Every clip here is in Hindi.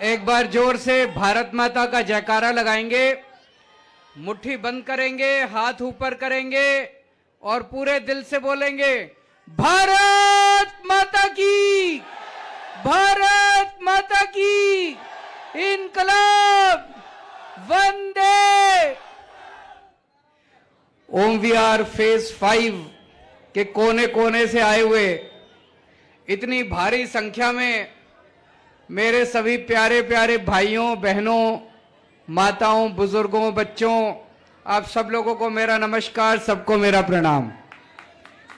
एक बार जोर से भारत माता का जयकारा लगाएंगे, मुट्ठी बंद करेंगे, हाथ ऊपर करेंगे और पूरे दिल से बोलेंगे भारत माता की, भारत माता की, इनकलाब, वंदे। ओम विहार फेज 5 के कोने कोने से आए हुए इतनी भारी संख्या में मेरे सभी प्यारे प्यारे भाइयों बहनों, माताओं, बुजुर्गों, बच्चों, आप सब लोगों को मेरा नमस्कार, सबको मेरा प्रणाम।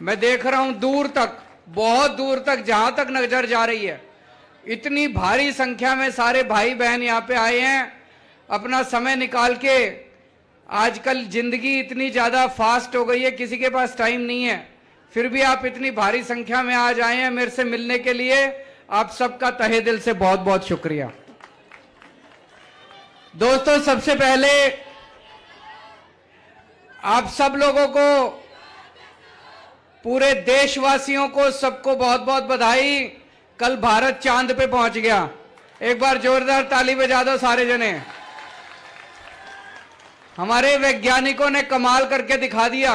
मैं देख रहा हूं दूर तक, बहुत दूर तक, जहां तक नजर जा रही है, इतनी भारी संख्या में सारे भाई बहन यहां पे आए हैं अपना समय निकाल के। आजकल जिंदगी इतनी ज्यादा फास्ट हो गई है, किसी के पास टाइम नहीं है, फिर भी आप इतनी भारी संख्या में आज आए हैं मेरे से मिलने के लिए। आप सबका तहे दिल से बहुत बहुत शुक्रिया। दोस्तों, सबसे पहले आप सब लोगों को, पूरे देशवासियों को, सबको बहुत बहुत बधाई। कल भारत चांद पे पहुंच गया। एक बार जोरदार ताली बजा दो सारे जने। हमारे वैज्ञानिकों ने कमाल करके दिखा दिया।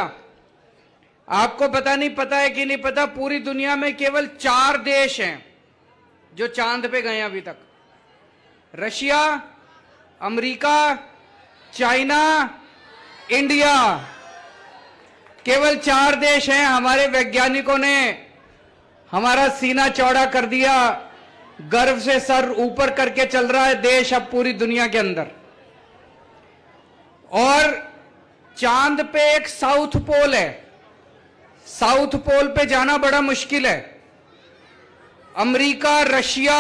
आपको पता नहीं, पता है कि नहीं पता, पूरी दुनिया में केवल 4 देश हैं जो चांद पे गए अभी तक। रशिया, अमेरिका, चाइना, इंडिया, केवल 4 देश हैं। हमारे वैज्ञानिकों ने हमारा सीना चौड़ा कर दिया, गर्व से सर ऊपर करके चल रहा है देश अब पूरी दुनिया के अंदर। और चांद पे एक साउथ पोल है, साउथ पोल पे जाना बड़ा मुश्किल है। अमेरिका, रशिया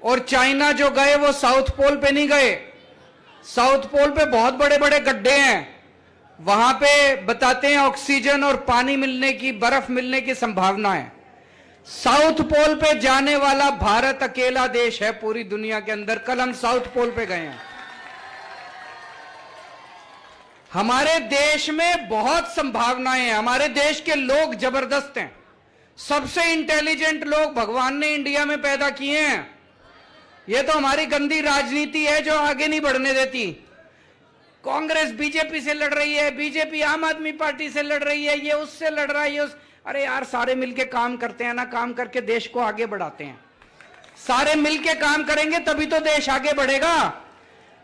और चाइना जो गए वो साउथ पोल पे नहीं गए। साउथ पोल पे बहुत बड़े बड़े गड्ढे हैं, वहां पे बताते हैं ऑक्सीजन और पानी मिलने की, बर्फ मिलने की संभावना है। साउथ पोल पे जाने वाला भारत अकेला देश है पूरी दुनिया के अंदर। कल हम साउथ पोल पे गए हैं। हमारे देश में बहुत संभावनाएं हैं। हमारे देश के लोग जबरदस्त हैं। सबसे इंटेलिजेंट लोग भगवान ने इंडिया में पैदा किए हैं। यह तो हमारी गंदी राजनीति है जो आगे नहीं बढ़ने देती। कांग्रेस बीजेपी से लड़ रही है, बीजेपी आम आदमी पार्टी से लड़ रही है, ये उससे लड़ रहा है, ये अरे यार, सारे मिलके काम करते हैं ना, काम करके देश को आगे बढ़ाते हैं। सारे मिलके काम करेंगे तभी तो देश आगे बढ़ेगा।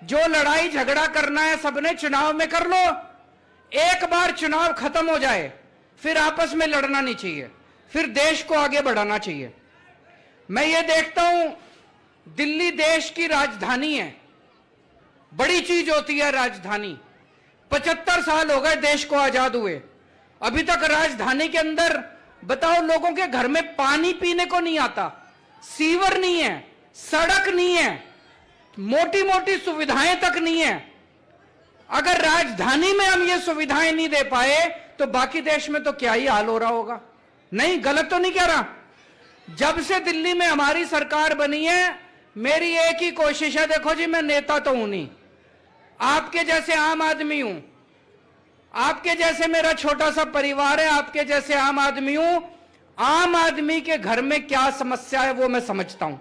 जो लड़ाई झगड़ा करना है सबने चुनाव में कर लो। एक बार चुनाव खत्म हो जाए फिर आपस में लड़ना नहीं चाहिए, फिर देश को आगे बढ़ाना चाहिए। मैं ये देखता हूं, दिल्ली देश की राजधानी है, बड़ी चीज होती है राजधानी। 75 साल हो गए देश को आजाद हुए, अभी तक राजधानी के अंदर बताओ लोगों के घर में पानी पीने को नहीं आता, सीवर नहीं है, सड़क नहीं है, मोटी मोटी सुविधाएं तक नहीं है। अगर राजधानी में हम ये सुविधाएं नहीं दे पाए तो बाकी देश में तो क्या ही हाल हो रहा होगा। नहीं, गलत तो नहीं कह रहा। जब से दिल्ली में हमारी सरकार बनी है, मेरी एक ही कोशिश है, देखो जी मैं नेता तो हूं नहीं, आपके जैसे आम आदमी हूं, आपके जैसे मेरा छोटा सा परिवार है, आपके जैसे आम आदमी हूं। आम आदमी के घर में क्या समस्या है वो मैं समझता हूं।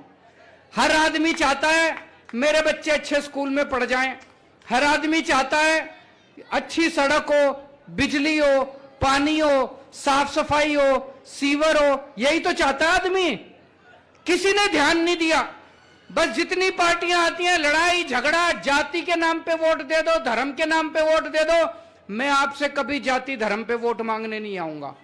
हर आदमी चाहता है मेरे बच्चे अच्छे स्कूल में पढ़ जाएं, हर आदमी चाहता है अच्छी सड़क हो, बिजली हो, पानी हो, साफ सफाई हो, सीवर हो, यही तो चाहता है आदमी। किसी ने ध्यान नहीं दिया। बस जितनी पार्टियां आती हैं, लड़ाई झगड़ा, जाति के नाम पे वोट दे दो, धर्म के नाम पे वोट दे दो। मैं आपसे कभी जाति धर्म पे वोट मांगने नहीं आऊंगा।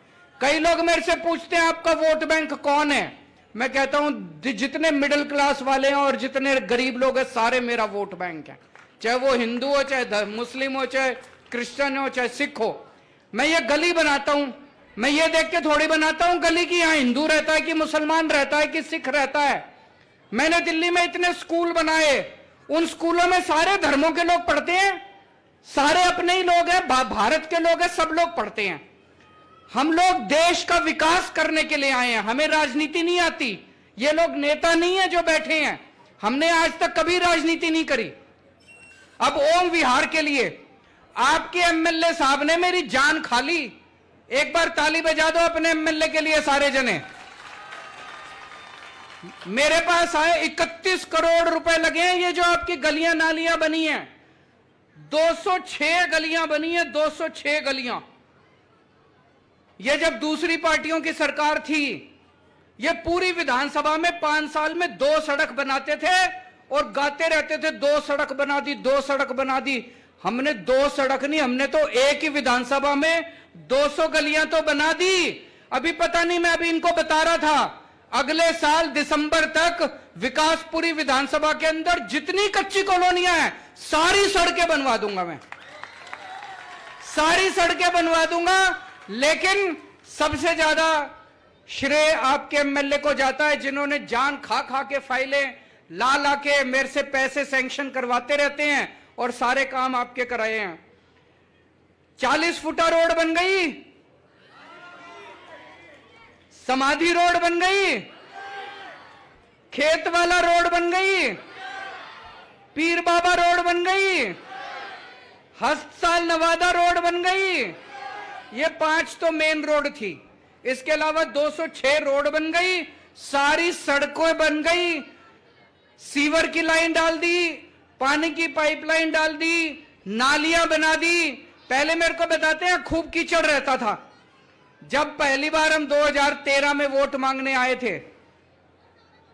कई लोग मेरे से पूछते हैं आपका वोट बैंक कौन है। मैं कहता हूं जितने मिडिल क्लास वाले हैं और जितने गरीब लोग हैं सारे मेरा वोट बैंक है, चाहे वो हिंदू हो, चाहे मुस्लिम हो, चाहे क्रिश्चियन हो, चाहे सिख हो। मैं ये गली बनाता हूं, मैं ये देख के थोड़ी बनाता हूं गली की यहां हिंदू रहता है कि मुसलमान रहता है कि सिख रहता है। मैंने दिल्ली में इतने स्कूल बनाए, उन स्कूलों में सारे धर्मों के लोग पढ़ते हैं, सारे अपने ही लोग हैं, भारत के लोग हैं, सब लोग पढ़ते हैं। हम लोग देश का विकास करने के लिए आए हैं, हमें राजनीति नहीं आती। ये लोग नेता नहीं है जो बैठे हैं, हमने आज तक कभी राजनीति नहीं करी। अब ओम विहार के लिए आपके एमएलए साहब ने मेरी जान खा ली। एक बार ताली बजा दो अपने एमएलए के लिए सारे जने। मेरे पास आए 31 करोड़ रुपए लगे हैं। ये जो आपकी गलियां नालियां बनी हैं, 206 गलियां बनी है, 206 गलियां। ये जब दूसरी पार्टियों की सरकार थी, ये पूरी विधानसभा में 5 साल में 2 सड़क बनाते थे और गाते रहते थे 2 सड़क बना दी, 2 सड़क बना दी। हमने 2 सड़क नहीं, हमने तो एक ही विधानसभा में 200 गलियां तो बना दी। अभी पता नहीं, मैं अभी इनको बता रहा था, अगले साल दिसंबर तक विकासपुरी विधानसभा के अंदर जितनी कच्ची कॉलोनियां हैं सारी सड़कें बनवा दूंगा मैं, सारी सड़कें बनवा दूंगा। लेकिन सबसे ज्यादा श्रेय आपके एमएलए को जाता है, जिन्होंने जान खा खा के फाइलें ला ला के मेरे से पैसे सैंक्शन करवाते रहते हैं और सारे काम आपके कराए हैं। 40 फुटा रोड बन गई, समाधि रोड बन गई, खेत वाला रोड बन गई, पीर बाबा रोड बन गई, हस्तसाल नवादा रोड बन गई। ये 5 तो मेन रोड थी, इसके अलावा 206 रोड बन गई, सारी सड़कें बन गई, सीवर की लाइन डाल दी, पानी की पाइपलाइन डाल दी, नालियां बना दी। पहले मेरे को बताते हैं खूब कीचड़ रहता था। जब पहली बार हम 2013 में वोट मांगने आए थे,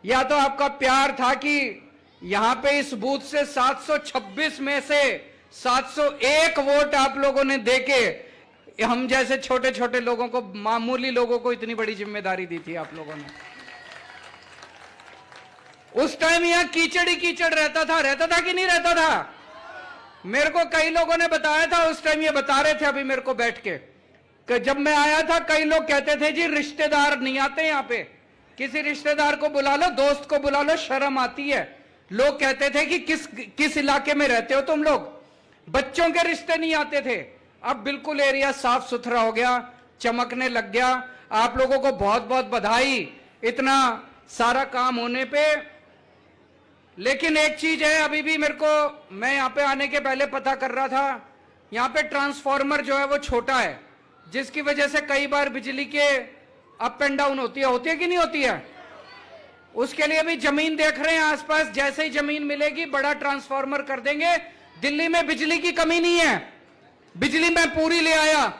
या तो आपका प्यार था कि यहां पे इस बूथ से 726 में से 701 वोट आप लोगों ने देके हम जैसे छोटे छोटे लोगों को, मामूली लोगों को इतनी बड़ी जिम्मेदारी दी थी आप लोगों ने। उस टाइम यहां कीचड़ ही कीचड़ रहता था कि नहीं रहता था? मेरे को कई लोगों ने बताया था उस टाइम, ये बता रहे थे अभी मेरे को बैठ के, कि जब मैं आया था कई लोग कहते थे जी रिश्तेदार नहीं आते यहां पे, किसी रिश्तेदार को बुला लो, दोस्त को बुला लो, शर्म आती है। लोग कहते थे कि किस इलाके में रहते हो तुम लोग, बच्चों के रिश्ते नहीं आते थे। अब बिल्कुल एरिया साफ सुथरा हो गया, चमकने लग गया। आप लोगों को बहुत बहुत बधाई इतना सारा काम होने पे। लेकिन एक चीज है, अभी भी मेरे को, मैं यहां पे आने के पहले पता कर रहा था, यहां पे ट्रांसफार्मर जो है वो छोटा है, जिसकी वजह से कई बार बिजली के अप एंड डाउन होती है कि नहीं होती है? उसके लिए भी जमीन देख रहे हैं आसपास, जैसे ही जमीन मिलेगी बड़ा ट्रांसफार्मर कर देंगे। दिल्ली में बिजली की कमी नहीं है, बिजली मैं पूरी ले आया।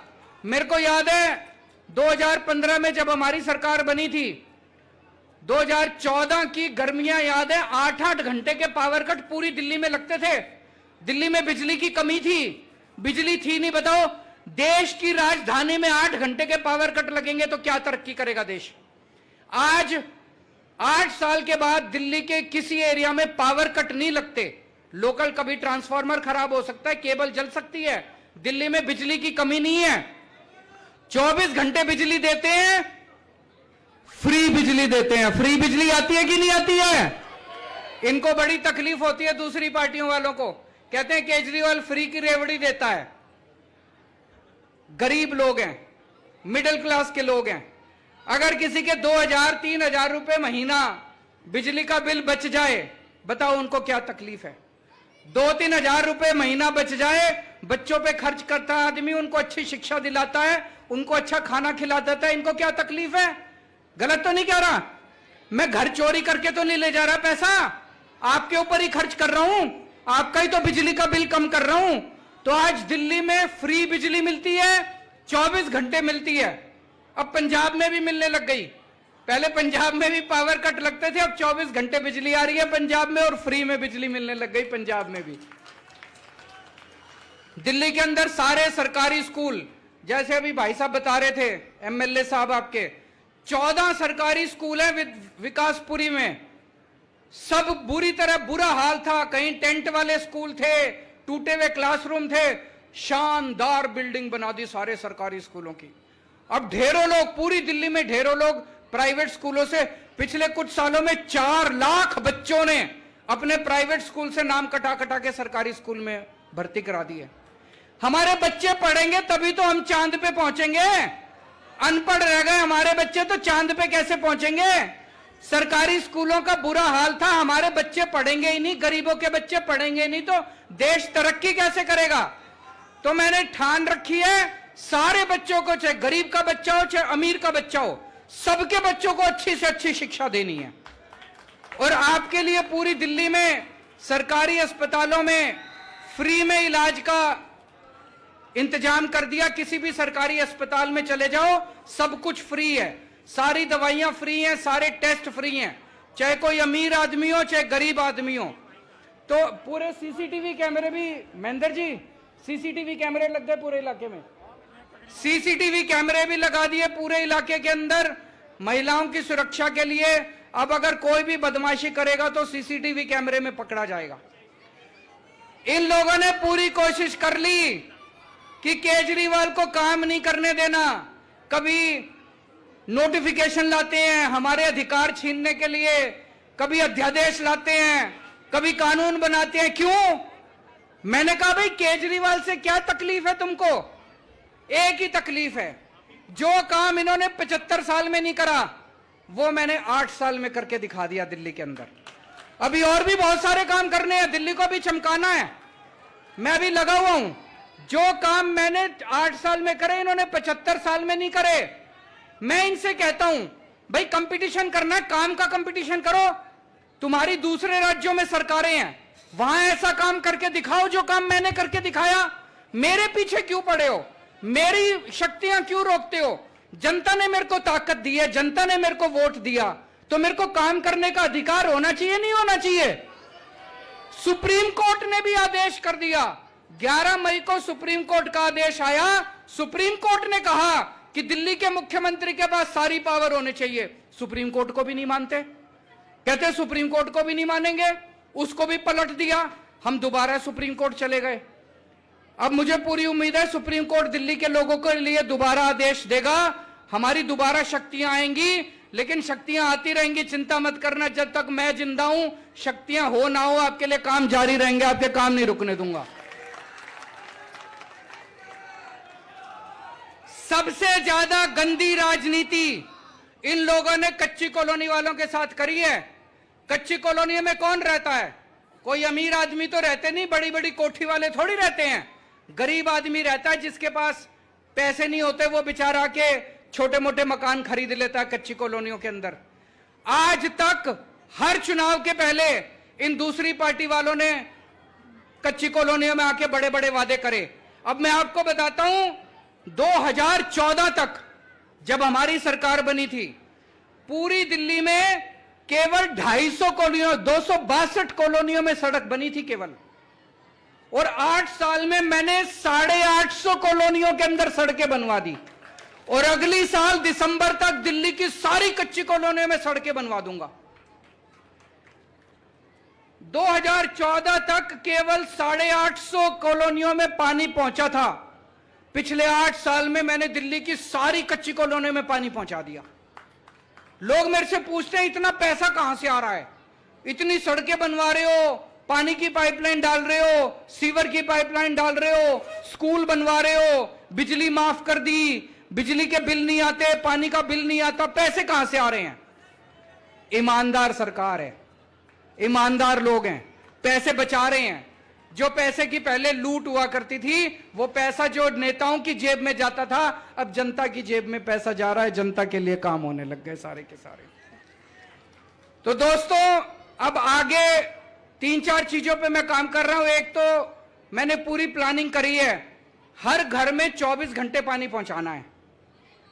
मेरे को याद है 2015 में जब हमारी सरकार बनी थी, 2014 की गर्मियां याद है, 8-8 घंटे के पावर कट पूरी दिल्ली में लगते थे। दिल्ली में बिजली की कमी थी, बिजली थी नहीं। बताओ, देश की राजधानी में 8 घंटे के पावर कट लगेंगे तो क्या तरक्की करेगा देश? आज 8 साल के बाद दिल्ली के किसी एरिया में पावर कट नहीं लगते। लोकल कभी ट्रांसफार्मर खराब हो सकता है, केबल जल सकती है, दिल्ली में बिजली की कमी नहीं है। 24 घंटे बिजली देते हैं, फ्री बिजली देते हैं। फ्री बिजली आती है कि नहीं आती है? इनको बड़ी तकलीफ होती है दूसरी पार्टियों वालों को, कहते हैं केजरीवाल फ्री की रेवड़ी देता है। गरीब लोग हैं, मिडिल क्लास के लोग हैं, अगर किसी के 2000-3000 रुपए महीना बिजली का बिल बच जाए, बताओ उनको क्या तकलीफ है? 2-3 हजार रुपए महीना बच जाए, बच्चों पे खर्च करता है आदमी, उनको अच्छी शिक्षा दिलाता है, उनको अच्छा खाना खिला देता है, इनको क्या तकलीफ है? गलत तो नहीं कह रहा? मैं घर चोरी करके तो नहीं ले जा रहा पैसा, आपके ऊपर ही खर्च कर रहा हूं, आपका ही तो बिजली का बिल कम कर रहा हूं। तो आज दिल्ली में फ्री बिजली मिलती है, 24 घंटे मिलती है। अब पंजाब में भी मिलने लग गई। पहले पंजाब में भी पावर कट लगते थे, अब 24 घंटे बिजली आ रही है पंजाब में, और फ्री में बिजली मिलने लग गई पंजाब में भी। दिल्ली के अंदर सारे सरकारी स्कूल, जैसे अभी भाई साहब बता रहे थे, एमएलए साहब आपके, 14 सरकारी स्कूल है विकासपुरी में। सब बुरी तरह बुरा हाल था, कहीं टेंट वाले स्कूल थे, टूटे हुए क्लासरूम थे। शानदार बिल्डिंग बना दी सारे सरकारी स्कूलों की। अब ढेरों लोग, पूरी दिल्ली में ढेरों लोग प्राइवेट स्कूलों से, पिछले कुछ सालों में 4 लाख बच्चों ने अपने प्राइवेट स्कूल से नाम कटा कटा के सरकारी स्कूल में भर्ती करा दिए। हमारे बच्चे पढ़ेंगे तभी तो हम चांद पे पहुंचेंगे। अनपढ़ रह गए हमारे बच्चे तो चांद पे कैसे पहुंचेंगे? सरकारी स्कूलों का बुरा हाल था, हमारे बच्चे पढ़ेंगे ही नहीं, गरीबों के बच्चे पढ़ेंगे नहीं तो देश तरक्की कैसे करेगा? तो मैंने ठान रखी है, सारे बच्चों को, चाहे गरीब का बच्चा हो चाहे अमीर का बच्चा हो, सबके बच्चों को अच्छी से अच्छी शिक्षा देनी है। और आपके लिए पूरी दिल्ली में सरकारी अस्पतालों में फ्री में इलाज का इंतजाम कर दिया। किसी भी सरकारी अस्पताल में चले जाओ, सब कुछ फ्री है, सारी दवाइयां फ्री हैं, सारे टेस्ट फ्री हैं, चाहे कोई अमीर आदमी हो चाहे गरीब आदमी हो। तो पूरे सीसीटीवी कैमरे भी, महेंद्र जी सीसीटीवी कैमरे लग गए पूरे इलाके में, सीसीटीवी कैमरे भी लगा दिए पूरे इलाके के अंदर महिलाओं की सुरक्षा के लिए। अब अगर कोई भी बदमाशी करेगा तो सीसीटीवी कैमरे में पकड़ा जाएगा। इन लोगों ने पूरी कोशिश कर ली कि केजरीवाल को काम नहीं करने देना। कभी नोटिफिकेशन लाते हैं हमारे अधिकार छीनने के लिए, कभी अध्यादेश लाते हैं, कभी कानून बनाते हैं। क्यों? मैंने कहा भाई केजरीवाल से क्या तकलीफ है तुमको? एक ही तकलीफ है, जो काम इन्होंने 75 साल में नहीं करा वो मैंने 8 साल में करके दिखा दिया दिल्ली के अंदर। अभी और भी बहुत सारे काम करने हैं, दिल्ली को भी चमकाना है। मैं अभी लगा हुआ हूं, जो काम मैंने 8 साल में करे इन्होंने 75 साल में नहीं करे। मैं इनसे कहता हूं भाई कंपटीशन करना है, काम का कंपटीशन करो। तुम्हारी दूसरे राज्यों में सरकारें हैं, वहां ऐसा काम करके दिखाओ जो काम मैंने करके दिखाया। मेरे पीछे क्यों पड़े हो? मेरी शक्तियां क्यों रोकते हो? जनता ने मेरे को ताकत दी है, जनता ने मेरे को वोट दिया, तो मेरे को काम करने का अधिकार होना चाहिए, नहीं होना चाहिए? सुप्रीम कोर्ट ने भी आदेश कर दिया, 11 मई को सुप्रीम कोर्ट का आदेश आया। सुप्रीम कोर्ट ने कहा कि दिल्ली के मुख्यमंत्री के पास सारी पावर होने चाहिए। सुप्रीम कोर्ट को भी नहीं मानते, कहते सुप्रीम कोर्ट को भी नहीं मानेंगे, उसको भी पलट दिया। हम दोबारा सुप्रीम कोर्ट चले गए। अब मुझे पूरी उम्मीद है सुप्रीम कोर्ट दिल्ली के लोगों के लिए दोबारा आदेश देगा, हमारी दोबारा शक्तियां आएंगी, लेकिन शक्तियां आती रहेंगी, चिंता मत करना। जब तक मैं जिंदा हूं, शक्तियां हो ना हो, आपके लिए काम जारी रहेंगे, आपके काम नहीं रुकने दूंगा। सबसे ज्यादा गंदी राजनीति इन लोगों ने कच्ची कॉलोनी वालों के साथ करी है। कच्ची कॉलोनी में कौन रहता है? कोई अमीर आदमी तो रहते नहीं, बड़ी बड़ी कोठी वाले थोड़ी रहते हैं। गरीब आदमी रहता है, जिसके पास पैसे नहीं होते वो बेचारा के छोटे मोटे मकान खरीद लेता है कच्ची कॉलोनियों के अंदर। आज तक हर चुनाव के पहले इन दूसरी पार्टी वालों ने कच्ची कॉलोनियों में आके बड़े बड़े वादे करे। अब मैं आपको बताता हूं, 2014 तक जब हमारी सरकार बनी थी, पूरी दिल्ली में केवल 250 कॉलोनियों, 262 कॉलोनियों में सड़क बनी थी केवल। और 8 साल में मैंने 850 कॉलोनियों के अंदर सड़कें बनवा दी। और अगली साल दिसंबर तक दिल्ली की सारी कच्ची कॉलोनियों में सड़कें बनवा दूंगा। 2014 तक केवल 850 कॉलोनियों में पानी पहुंचा था। पिछले 8 साल में मैंने दिल्ली की सारी कच्ची कॉलोनियों में पानी पहुंचा दिया। लोग मेरे से पूछते हैं इतना पैसा कहां से आ रहा है? इतनी सड़कें बनवा रहे हो, पानी की पाइपलाइन डाल रहे हो, सीवर की पाइपलाइन डाल रहे हो, स्कूल बनवा रहे हो, बिजली माफ कर दी, बिजली के बिल नहीं आते, पानी का बिल नहीं आता, पैसे कहां से आ रहे हैं? ईमानदार सरकार है, ईमानदार लोग हैं, पैसे बचा रहे हैं। जो पैसे की पहले लूट हुआ करती थी, वो पैसा जो नेताओं की जेब में जाता था, अब जनता की जेब में पैसा जा रहा है, जनता के लिए काम होने लग गए सारे के सारे। तो दोस्तों, अब आगे 3-4 चीजों पे मैं काम कर रहा हूं। एक तो मैंने पूरी प्लानिंग करी है, हर घर में 24 घंटे पानी पहुंचाना है।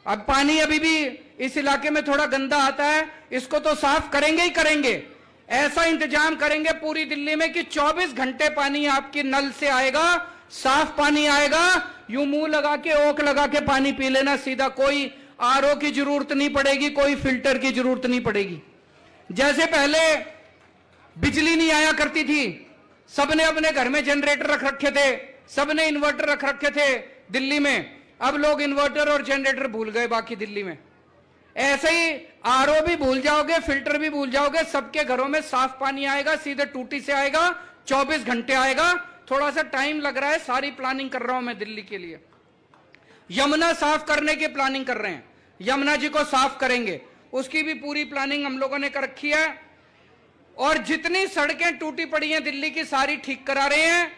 अब पानी अभी भी इस इलाके में थोड़ा गंदा आता है, इसको तो साफ करेंगे ही करेंगे। ऐसा इंतजाम करेंगे पूरी दिल्ली में कि 24 घंटे पानी आपके नल से आएगा, साफ पानी आएगा, यूं मुंह लगा के, ओक लगा के पानी पी लेना सीधा। कोई आरओ की जरूरत नहीं पड़ेगी, कोई फिल्टर की जरूरत नहीं पड़ेगी। जैसे पहले बिजली नहीं आया करती थी, सबने अपने घर में जनरेटर रख रखे थे, सबने इन्वर्टर रख रखे थे दिल्ली में। अब लोग इन्वर्टर और जनरेटर भूल गए बाकी दिल्ली में। ऐसे ही आरओ भी भूल जाओगे, फिल्टर भी भूल जाओगे, सबके घरों में साफ पानी आएगा, सीधे टूटी से आएगा, 24 घंटे आएगा। थोड़ा सा टाइम लग रहा है, सारी प्लानिंग कर रहा हूं मैं दिल्ली के लिए। यमुना साफ करने की प्लानिंग कर रहे हैं, यमुना जी को साफ करेंगे, उसकी भी पूरी प्लानिंग हम लोगों ने कर रखी है। और जितनी सड़कें टूटी पड़ी हैं दिल्ली की, सारी ठीक करा रहे हैं।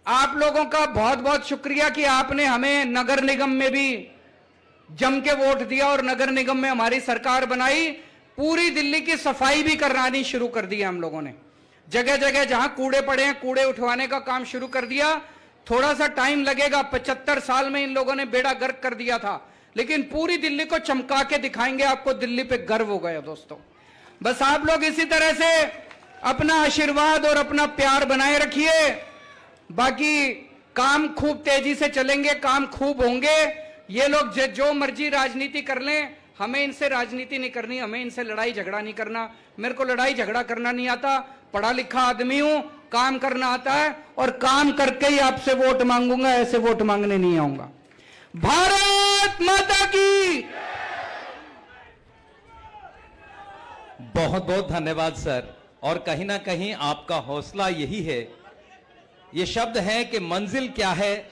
आप लोगों का बहुत बहुत शुक्रिया कि आपने हमें नगर निगम में भी जम के वोट दिया और नगर निगम में हमारी सरकार बनाई। पूरी दिल्ली की सफाई भी करानी शुरू कर दी हम लोगों ने। जगह जगह जहां कूड़े पड़े हैं, कूड़े उठवाने का काम शुरू कर दिया। थोड़ा सा टाइम लगेगा, 75 साल में इन लोगों ने बेड़ा गर्क कर दिया था, लेकिन पूरी दिल्ली को चमका के दिखाएंगे। आपको दिल्ली पे गर्व हो गया दोस्तों। बस आप लोग इसी तरह से अपना आशीर्वाद और अपना प्यार बनाए रखिए। बाकी काम खूब तेजी से चलेंगे, काम खूब होंगे। ये लोग जो मर्जी राजनीति कर लें, हमें इनसे राजनीति नहीं करनी, हमें इनसे लड़ाई झगड़ा नहीं करना। मेरे को लड़ाई झगड़ा करना नहीं आता, पढ़ा लिखा आदमी हूं, काम करना आता है और काम करके ही आपसे वोट मांगूंगा, ऐसे वोट मांगने नहीं आऊंगा। भारत माता की। बहुत बहुत धन्यवाद सर। और कहीं ना कहीं आपका हौसला यही है। ये शब्द है कि मंजिल क्या है